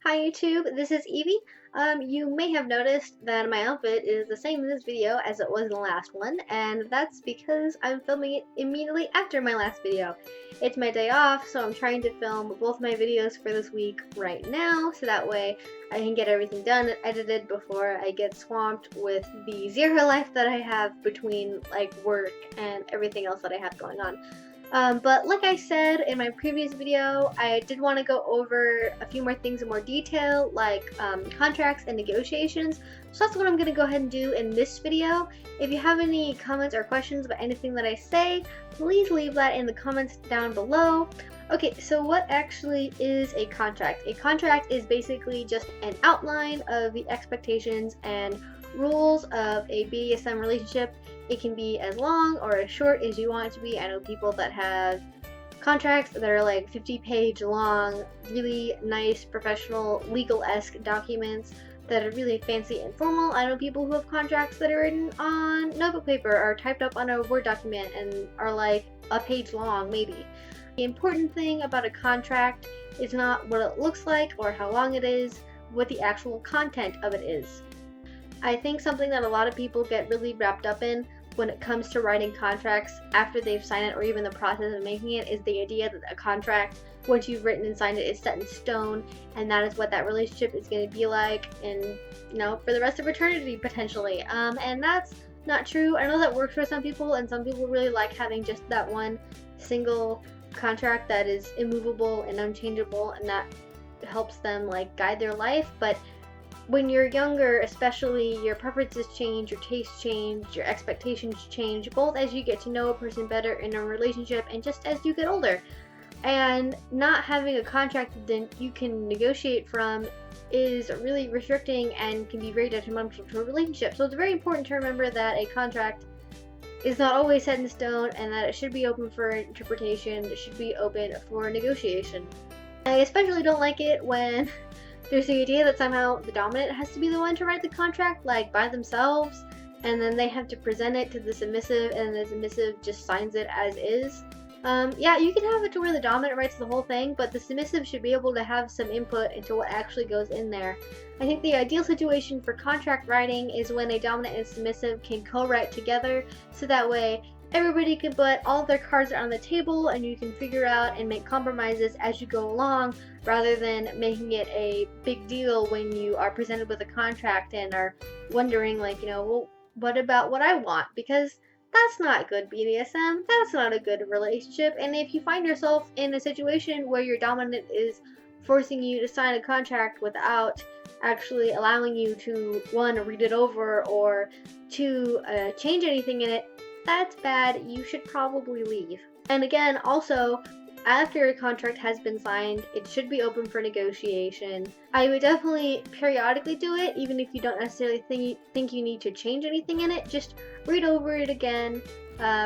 Hi YouTube, this is Evie. You may have noticed that my outfit is the same in this video as it was in the last one, and that's because I'm filming it immediately after my last video. It's my day off, so I'm trying to film both my videos for this week right now, so that way I can get everything done and edited before I get swamped with the zero life that I have between like work and everything else that I have going on. But like I said in my previous video, I did want to go over a few more things in more detail, like contracts and negotiations. So that's what I'm going to go ahead and do in this video. If you have any comments or questions about anything that I say, please leave that in the comments down below. Okay, so what actually is a contract? A contract is basically just an outline of the expectations and rules of a BDSM relationship. It can be as long or as short as you want it to be. I know people that have contracts that are like 50-page long, really nice, professional, legal-esque documents that are really fancy and formal. I know people who have contracts that are written on notebook paper or typed up on a Word document and are like a page long, maybe. The important thing about a contract is not what it looks like or how long it is, what the actual content of it is. I think something that a lot of people get really wrapped up in when it comes to writing contracts after they've signed it or even the process of making it is the idea that a contract, once you've written and signed it, is set in stone, and that is what that relationship is going to be like in, for the rest of eternity potentially. And that's not true. I know that works for some people, and some people really like having just that one single contract that is immovable and unchangeable, and that helps them like guide their life. But when you're younger, especially, your preferences change, your tastes change, your expectations change, both as you get to know a person better in a relationship and just as you get older. And not having a contract that you can negotiate from is really restricting and can be very detrimental to a relationship. So it's very important to remember that a contract is not always set in stone and that it should be open for interpretation, it should be open for negotiation. I especially don't like it when there's the idea that somehow the dominant has to be the one to write the contract, like by themselves, and then they have to present it to the submissive, and the submissive just signs it as is. Yeah, you can have it to where the dominant writes the whole thing, but the submissive should be able to have some input into what actually goes in there. I think the ideal situation for contract writing is when a dominant and submissive can co-write together, so that way everybody can put all of their cards on the table and you can figure out and make compromises as you go along, rather than making it a big deal when you are presented with a contract and are wondering like, well, what about what I want? Because that's not good BDSM, that's not a good relationship. And if you find yourself in a situation where your dominant is forcing you to sign a contract without actually allowing you to, one, read it over, or two, change anything in it, that's bad. You should probably leave. And again, also, after a contract has been signed, it should be open for negotiation. I would definitely periodically do it, even if you don't necessarily think you need to change anything in it. Just read over it again,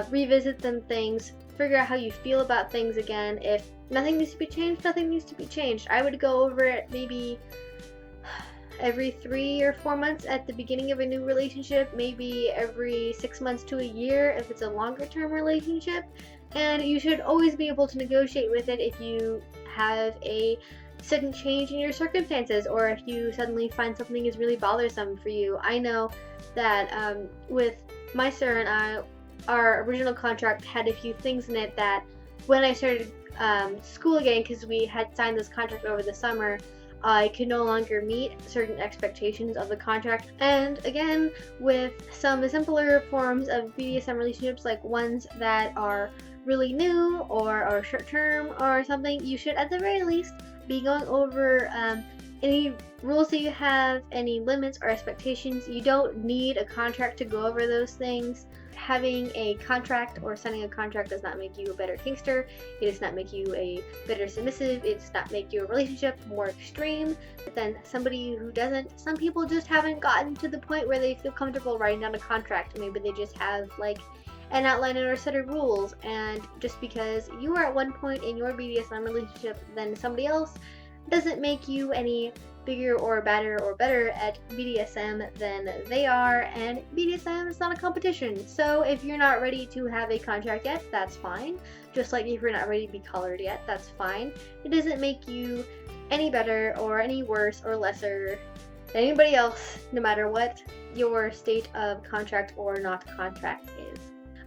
revisit them things, figure out how you feel about things again. If nothing needs to be changed, nothing needs to be changed. I would go over it maybe every 3 or 4 months at the beginning of a new relationship, maybe every 6 months to a year if it's a longer term relationship. And you should always be able to negotiate with it if you have a sudden change in your circumstances, or if you suddenly find something is really bothersome for you. I know that with my sir and I, our original contract had a few things in it that when I started school again, because we had signed this contract over the summer, I could no longer meet certain expectations of the contract. And again, with some simpler forms of BDSM relationships, like ones that are really new or are short term or something, you should at the very least be going over any rules that you have, any limits or expectations. You don't need a contract to go over those things. Having a contract or signing a contract does not make you a better kinkster. It does not make you a better submissive. It does not make your relationship more extreme than somebody who doesn't. Some people just haven't gotten to the point where they feel comfortable writing down a contract. Maybe they just have like an outline or a set of rules, and just because you are at one point in your BDSM relationship than somebody else doesn't make you any bigger or badder or better at BDSM than they are, and BDSM is not a competition. So if you're not ready to have a contract yet, that's fine. Just like if you're not ready to be colored yet, that's fine. It doesn't make you any better or any worse or lesser than anybody else, no matter what your state of contract or not contract is.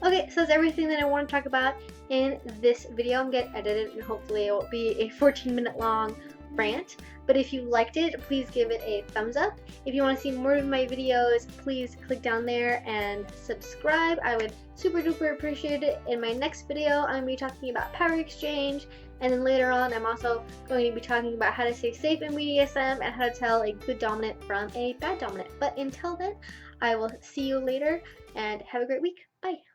Okay, so that's everything that I want to talk about in this video. I'm going to edit it and hopefully it will be a 14-minute long rant. But if you liked it, please give it a thumbs up. If you want to see more of my videos, please click down there and subscribe. I would super duper appreciate it. In my next video, I'm going to be talking about power exchange. And then later on, I'm also going to be talking about how to stay safe in BDSM and how to tell a good dominant from a bad dominant. But until then, I will see you later and have a great week. Bye.